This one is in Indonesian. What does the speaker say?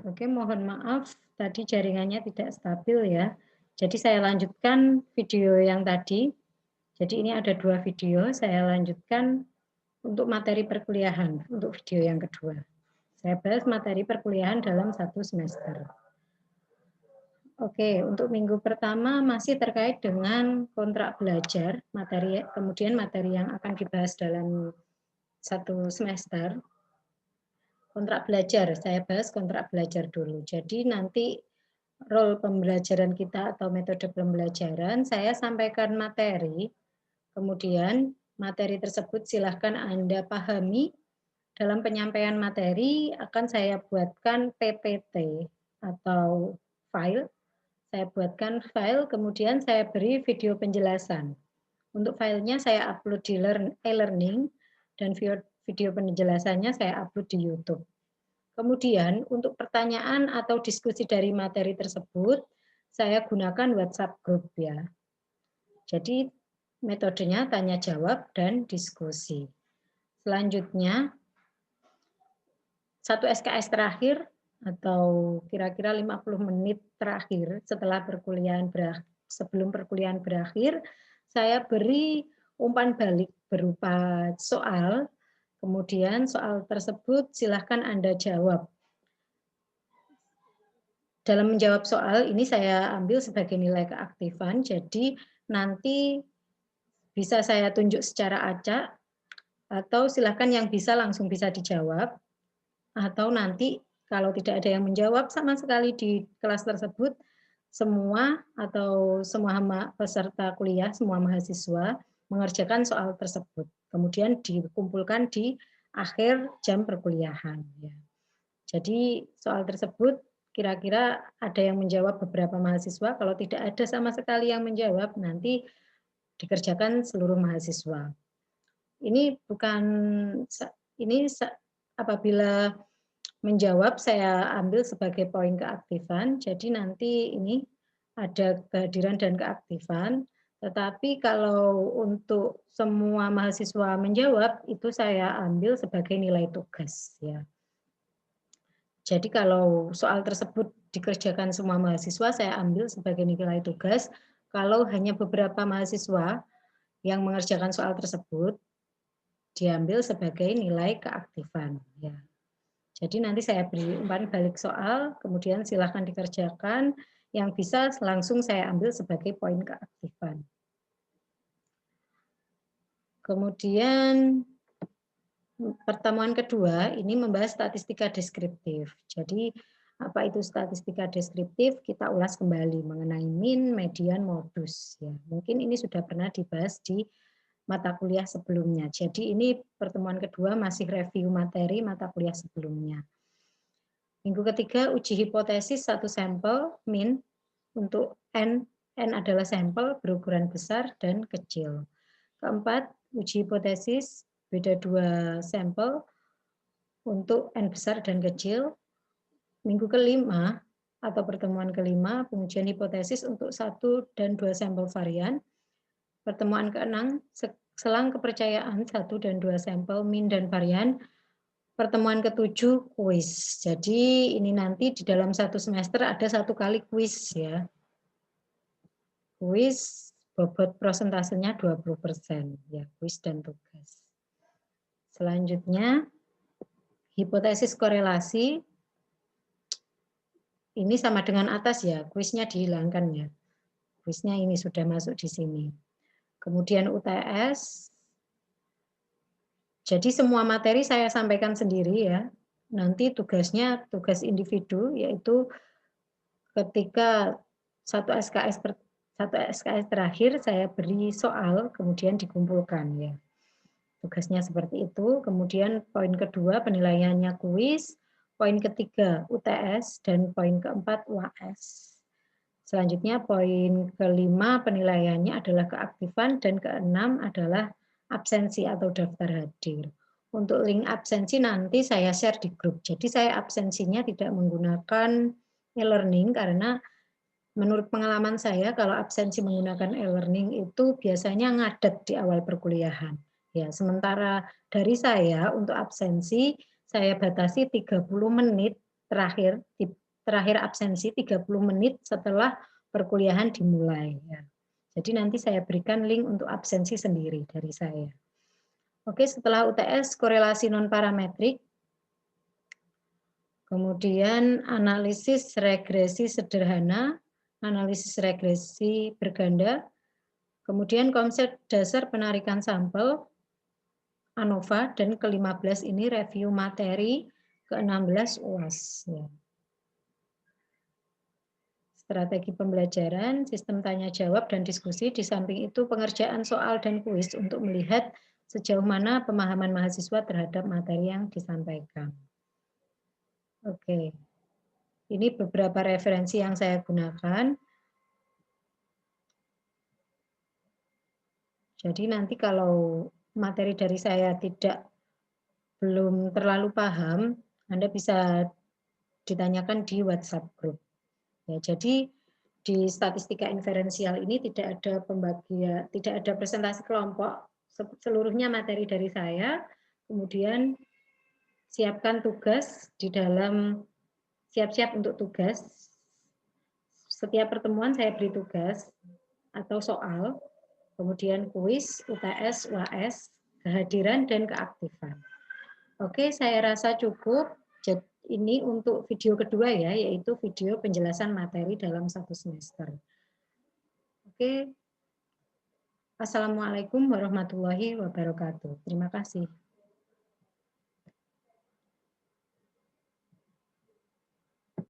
Oke, mohon maaf tadi jaringannya tidak stabil ya. Jadi saya lanjutkan video yang tadi. Jadi ini ada 2 video, saya lanjutkan untuk materi perkuliahan, untuk video yang kedua. Saya bahas materi perkuliahan dalam 1 semester. Oke, untuk minggu pertama masih terkait dengan kontrak belajar, kemudian materi yang akan dibahas dalam 1 semester. Kontrak belajar, saya bahas kontrak belajar dulu. Jadi nanti role pembelajaran kita atau metode pembelajaran, saya sampaikan materi, kemudian materi tersebut silahkan Anda pahami. Dalam penyampaian materi akan saya buatkan PPT atau file. Saya buatkan file, kemudian saya beri video penjelasan. Untuk filenya saya upload di e-learning dan video penjelasannya saya upload di YouTube. Kemudian untuk pertanyaan atau diskusi dari materi tersebut, saya gunakan WhatsApp group ya. Jadi metodenya tanya jawab dan diskusi. Selanjutnya, 1 SKS terakhir atau kira-kira 50 menit terakhir setelah sebelum perkuliahan berakhir, saya beri umpan balik berupa soal. Kemudian soal tersebut silahkan Anda jawab. Dalam menjawab soal ini saya ambil sebagai nilai keaktifan, jadi nanti bisa saya tunjuk secara acak, atau silahkan yang bisa langsung bisa dijawab, atau nanti kalau tidak ada yang menjawab sama sekali di kelas tersebut, semua peserta kuliah, semua mahasiswa mengerjakan soal tersebut. Kemudian dikumpulkan di akhir jam perkuliahan. Ya. Jadi soal tersebut kira-kira ada yang menjawab beberapa mahasiswa, kalau tidak ada sama sekali yang menjawab, nanti dikerjakan seluruh mahasiswa. Ini apabila menjawab saya ambil sebagai poin keaktifan, jadi nanti ini ada kehadiran dan keaktifan, tetapi kalau untuk semua mahasiswa menjawab, itu saya ambil sebagai nilai tugas. Ya. Jadi kalau soal tersebut dikerjakan semua mahasiswa, saya ambil sebagai nilai tugas. Kalau hanya beberapa mahasiswa yang mengerjakan soal tersebut, diambil sebagai nilai keaktifan. Ya. Jadi nanti saya beri umpan balik soal, kemudian silahkan dikerjakan. Yang bisa langsung saya ambil sebagai poin keaktifan. Kemudian pertemuan kedua ini membahas statistika deskriptif. Jadi apa itu statistika deskriptif? Kita ulas kembali mengenai min, median, modus. Ya, mungkin ini sudah pernah dibahas di mata kuliah sebelumnya. Jadi ini pertemuan kedua masih review materi mata kuliah sebelumnya. Minggu ketiga uji hipotesis 1 sampel min untuk N adalah sampel berukuran besar dan kecil. Keempat, uji hipotesis beda 2 sampel untuk N besar dan kecil. Minggu kelima atau pertemuan kelima, pengujian hipotesis untuk 1 dan 2 sampel varian. Pertemuan keenam, selang kepercayaan 1 dan 2 sampel min dan varian. Pertemuan ketujuh, kuis. Jadi ini nanti di dalam 1 semester ada 1 kali kuis ya. Kuis bobot prosentasenya 20%, ya, kuis dan tugas. Selanjutnya, hipotesis korelasi. Ini sama dengan atas ya, kuisnya dihilangkan ya. Kuisnya ini sudah masuk di sini. Kemudian UTS. Jadi semua materi saya sampaikan sendiri ya. Nanti tugasnya tugas individu, yaitu ketika satu SKS terakhir saya beri soal, kemudian dikumpulkan ya. Tugasnya seperti itu. Kemudian poin kedua penilaiannya kuis, poin ketiga UTS, dan poin keempat UAS. Selanjutnya poin kelima penilaiannya adalah keaktifan, dan keenam adalah absensi atau daftar hadir. Untuk link absensi nanti saya share di grup. Jadi saya absensinya tidak menggunakan e-learning karena menurut pengalaman saya kalau absensi menggunakan e-learning itu biasanya ngadet di awal perkuliahan. Ya, sementara dari saya untuk absensi saya batasi 30 menit terakhir absensi 30 menit setelah perkuliahan dimulai. Ya. Jadi nanti saya berikan link untuk absensi sendiri dari saya. Oke, setelah UTS korelasi non-parametrik, kemudian analisis regresi sederhana, analisis regresi berganda, kemudian konsep dasar penarikan sampel, ANOVA, dan ke-15 ini review materi, ke-16 UAS. Ya. Strategi pembelajaran, sistem tanya-jawab, dan diskusi. Di samping itu pengerjaan soal dan kuis untuk melihat sejauh mana pemahaman mahasiswa terhadap materi yang disampaikan. Oke, ini beberapa referensi yang saya gunakan. Jadi nanti kalau materi dari saya belum terlalu paham, Anda bisa ditanyakan di WhatsApp group. Ya, jadi di statistika inferensial ini tidak ada pembagian, tidak ada presentasi kelompok, seluruhnya materi dari saya. Kemudian siapkan tugas di dalam siap-siap untuk tugas. Setiap pertemuan saya beri tugas atau soal, kemudian kuis, UTS, UAS, kehadiran, dan keaktifan. Oke, saya rasa cukup. Ini untuk video kedua ya, yaitu video penjelasan materi dalam 1 semester. Oke. Assalamualaikum warahmatullahi wabarakatuh. Terima kasih.